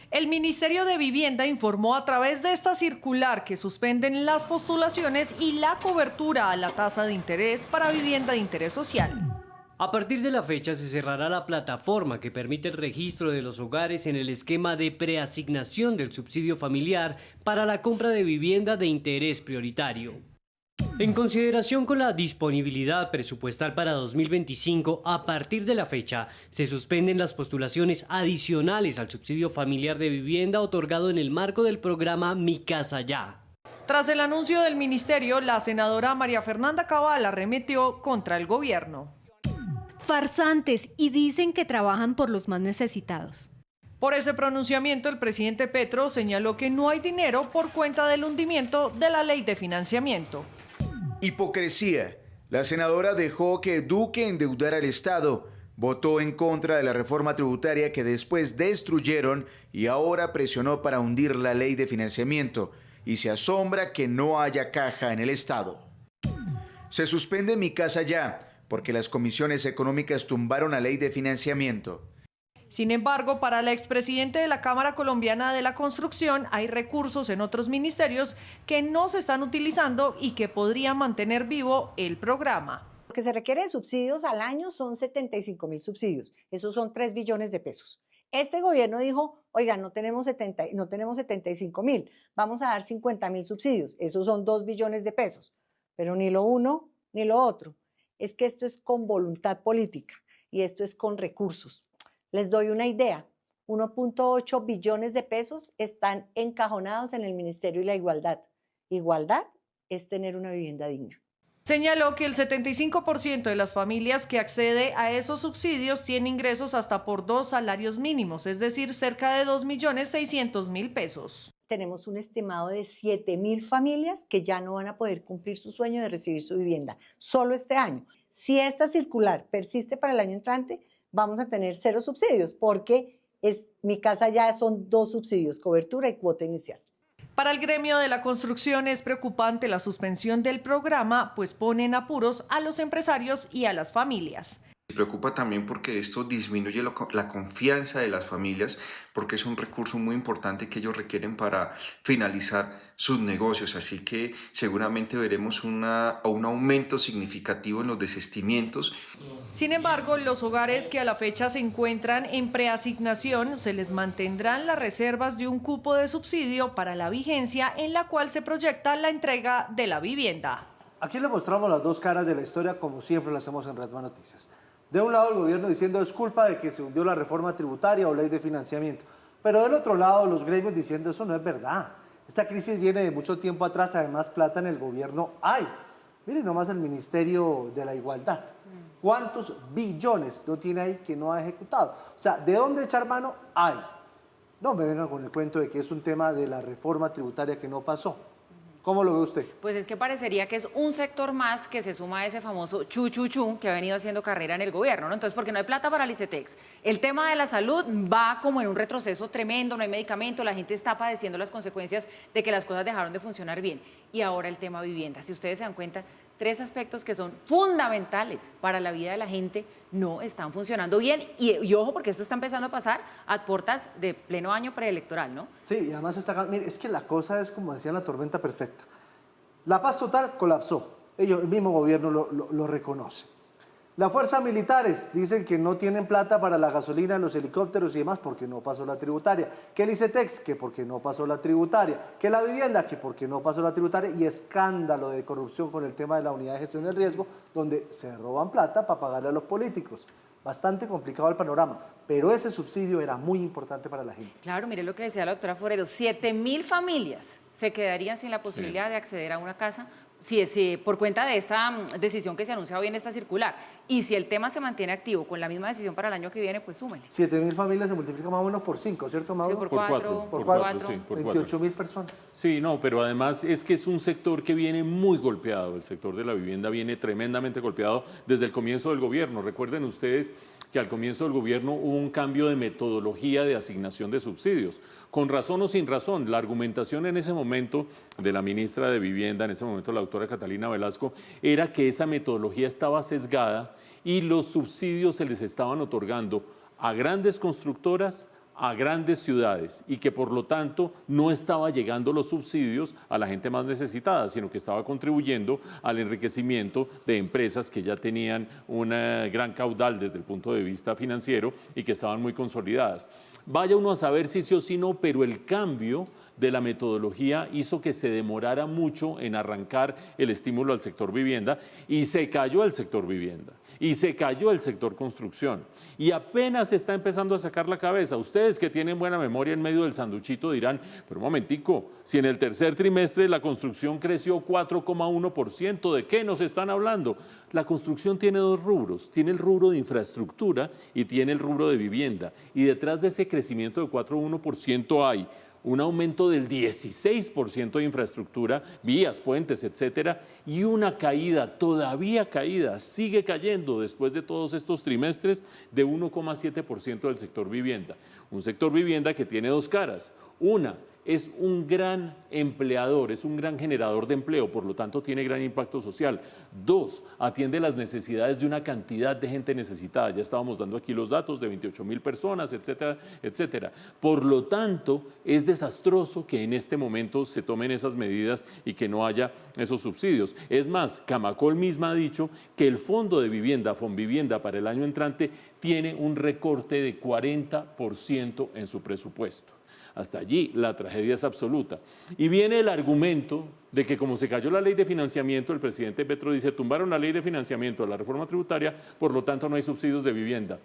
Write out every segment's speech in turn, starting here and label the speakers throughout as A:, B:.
A: El Ministerio de Vivienda informó a través de esta circular que suspenden las postulaciones y la cobertura a la tasa de interés para vivienda de interés social.
B: A partir de la fecha se cerrará la plataforma que permite el registro de los hogares en el esquema de preasignación del subsidio familiar para la compra de vivienda de interés prioritario. En consideración con la disponibilidad presupuestal para 2025, a partir de la fecha, se suspenden las postulaciones adicionales al subsidio familiar de vivienda otorgado en el marco del programa Mi Casa Ya.
A: Tras el anuncio del ministerio, la senadora María Fernanda Cabal arremetió contra el gobierno.
C: Farsantes, y dicen que trabajan por los más necesitados.
A: Por ese pronunciamiento, el presidente Petro señaló que no hay dinero por cuenta del hundimiento de la ley de financiamiento.
D: Hipocresía. La senadora dejó que Duque endeudara al Estado, votó en contra de la reforma tributaria que después destruyeron y ahora presionó para hundir la ley de financiamiento y se asombra que no haya caja en el Estado. Se suspende Mi Casa Ya porque las comisiones económicas tumbaron la ley de financiamiento.
A: Sin embargo, para el expresidente de la Cámara Colombiana de la Construcción hay recursos en otros ministerios que no se están utilizando y que podrían mantener vivo el programa.
E: Lo que se requiere de subsidios al año son 75.000 subsidios. Esos son 3 billones de pesos. Este gobierno dijo, oiga, no tenemos 75.000, vamos a dar 50.000 subsidios. Esos son 2 billones de pesos. Pero ni lo uno ni lo otro. Es que esto es con voluntad política y esto es con recursos. Les doy una idea, 1.8 billones de pesos están encajonados en el Ministerio de la Igualdad. Igualdad es tener una vivienda digna.
A: Señaló que el 75% de las familias que accede a esos subsidios tiene ingresos hasta por 2 salarios mínimos, es decir, cerca de 2.600.000 pesos.
E: Tenemos un estimado de 7.000 familias que ya no van a poder cumplir su sueño de recibir su vivienda, solo este año. Si esta circular persiste para el año entrante, vamos a tener 0 subsidios, porque Mi Casa Ya son 2 subsidios, cobertura y cuota inicial.
A: Para el gremio de la construcción es preocupante la suspensión del programa, pues pone en apuros a los empresarios y a las familias.
F: Me preocupa también porque esto disminuye la confianza de las familias, porque es un recurso muy importante que ellos requieren para finalizar sus negocios, así que seguramente veremos un aumento significativo en los desistimientos.
A: Sin embargo, los hogares que a la fecha se encuentran en preasignación se les mantendrán las reservas de un cupo de subsidio para la vigencia en la cual se proyecta la entrega de la vivienda.
G: Aquí le mostramos las dos caras de la historia como siempre lo hacemos en Redman Noticias. De un lado el gobierno diciendo es culpa de que se hundió la reforma tributaria o ley de financiamiento, pero del otro lado los gremios diciendo eso no es verdad. Esta crisis viene de mucho tiempo atrás, además plata en el gobierno hay. Miren nomás el Ministerio de la Igualdad. ¿Cuántos billones no tiene ahí que no ha ejecutado? O sea, ¿de dónde echar mano? Hay. No me vengan con el cuento de que es un tema de la reforma tributaria que no pasó. ¿Cómo lo ve usted?
H: Pues es que parecería que es un sector más que se suma a ese famoso chu que ha venido haciendo carrera en el gobierno, ¿no? Entonces, porque no hay plata para el ICETEX. El tema de la salud va como en un retroceso tremendo, no hay medicamento, la gente está padeciendo las consecuencias de que las cosas dejaron de funcionar bien. Y ahora el tema vivienda. Si ustedes se dan cuenta, 3 aspectos que son fundamentales para la vida de la gente no están funcionando bien. Y ojo, porque esto está empezando a pasar a puertas de pleno año preelectoral, ¿no?
G: Sí, y además mire, es que la cosa es como decían, la tormenta perfecta. La paz total colapsó, el mismo gobierno lo reconoce. Las fuerzas militares dicen que no tienen plata para la gasolina, los helicópteros y demás porque no pasó la tributaria. Que el ICETEX, que porque no pasó la tributaria. Que la vivienda, que porque no pasó la tributaria. Y escándalo de corrupción con el tema de la unidad de gestión del riesgo, donde se roban plata para pagarle a los políticos. Bastante complicado el panorama, pero ese subsidio era muy importante para la gente.
H: Claro, mire lo que decía la doctora Forero, 7.000 familias se quedarían sin la posibilidad de acceder a una casa por cuenta de esta decisión que se anuncia hoy en esta circular. Y si el tema se mantiene activo con la misma decisión para el año que viene, pues súmele.
G: 7.000 familias se multiplica más o menos por 5, ¿cierto, Mauro?
H: Sí, por 4.
G: Por 28.000 personas.
I: Sí, no, pero además es que es un sector que viene muy golpeado. El sector de la vivienda viene tremendamente golpeado desde el comienzo del gobierno. Recuerden ustedes que al comienzo del gobierno hubo un cambio de metodología de asignación de subsidios. Con razón o sin razón, la argumentación en ese momento de la ministra de Vivienda, en ese momento la doctora Catalina Velasco, era que esa metodología estaba sesgada y los subsidios se les estaban otorgando a grandes constructoras, a grandes ciudades y que por lo tanto no estaba llegando los subsidios a la gente más necesitada, sino que estaba contribuyendo al enriquecimiento de empresas que ya tenían un gran caudal desde el punto de vista financiero y que estaban muy consolidadas. Vaya uno a saber si sí o si no, pero el cambio de la metodología hizo que se demorara mucho en arrancar el estímulo al sector vivienda y se cayó el sector vivienda. Y se cayó el sector construcción. Y apenas está empezando a sacar la cabeza. Ustedes que tienen buena memoria en medio del sanduchito dirán, pero un momentico, si en el tercer trimestre la construcción creció 4,1%, ¿de qué nos están hablando? La construcción tiene dos rubros, tiene el rubro de infraestructura y tiene el rubro de vivienda. Y detrás de ese crecimiento de 4,1% hay un aumento del 16% de infraestructura, vías, puentes, etcétera, y una caída, todavía caída, sigue cayendo después de todos estos trimestres de 1,7% del sector vivienda. Un sector vivienda que tiene dos caras. Una, es un gran empleador, es un gran generador de empleo, por lo tanto tiene gran impacto social. Dos, atiende las necesidades de una cantidad de gente necesitada. Ya estábamos dando aquí los datos de 28.000 personas, etcétera, etcétera. Por lo tanto, es desastroso que en este momento se tomen esas medidas y que no haya esos subsidios. Es más, Camacol misma ha dicho que el Fondo de Vivienda, Fonvivienda, para el año entrante tiene un recorte de 40% en su presupuesto. Hasta allí la tragedia es absoluta. Y viene el argumento de que como se cayó la ley de financiamiento, el presidente Petro dice, tumbaron la ley de financiamiento de la reforma tributaria, por lo tanto no hay subsidios de vivienda.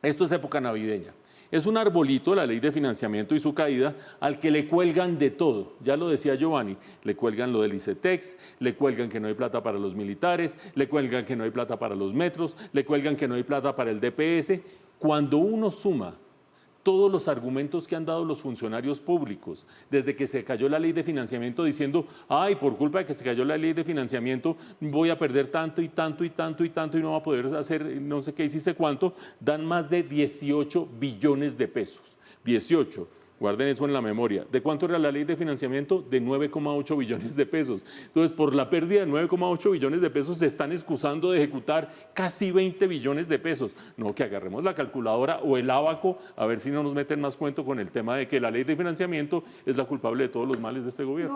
I: Esto es época navideña. Es un arbolito la ley de financiamiento y su caída al que le cuelgan de todo. Ya lo decía Giovanni, le cuelgan lo del ICETEX, le cuelgan que no hay plata para los militares, le cuelgan que no hay plata para los metros, le cuelgan que no hay plata para el DPS. Cuando uno suma todos los argumentos que han dado los funcionarios públicos desde que se cayó la ley de financiamiento diciendo, ay, por culpa de que se cayó la ley de financiamiento voy a perder tanto y tanto y tanto y tanto y no va a poder hacer no sé qué y sí sé cuánto, dan más de 18 billones de pesos. 18. Guarden eso en la memoria. ¿De cuánto era la ley de financiamiento? De 9,8 billones de pesos. Entonces, por la pérdida de 9,8 billones de pesos se están excusando de ejecutar casi 20 billones de pesos. No, que agarremos la calculadora o el ábaco a ver si no nos meten más cuento con el tema de que la ley de financiamiento es la culpable de todos los males de este gobierno.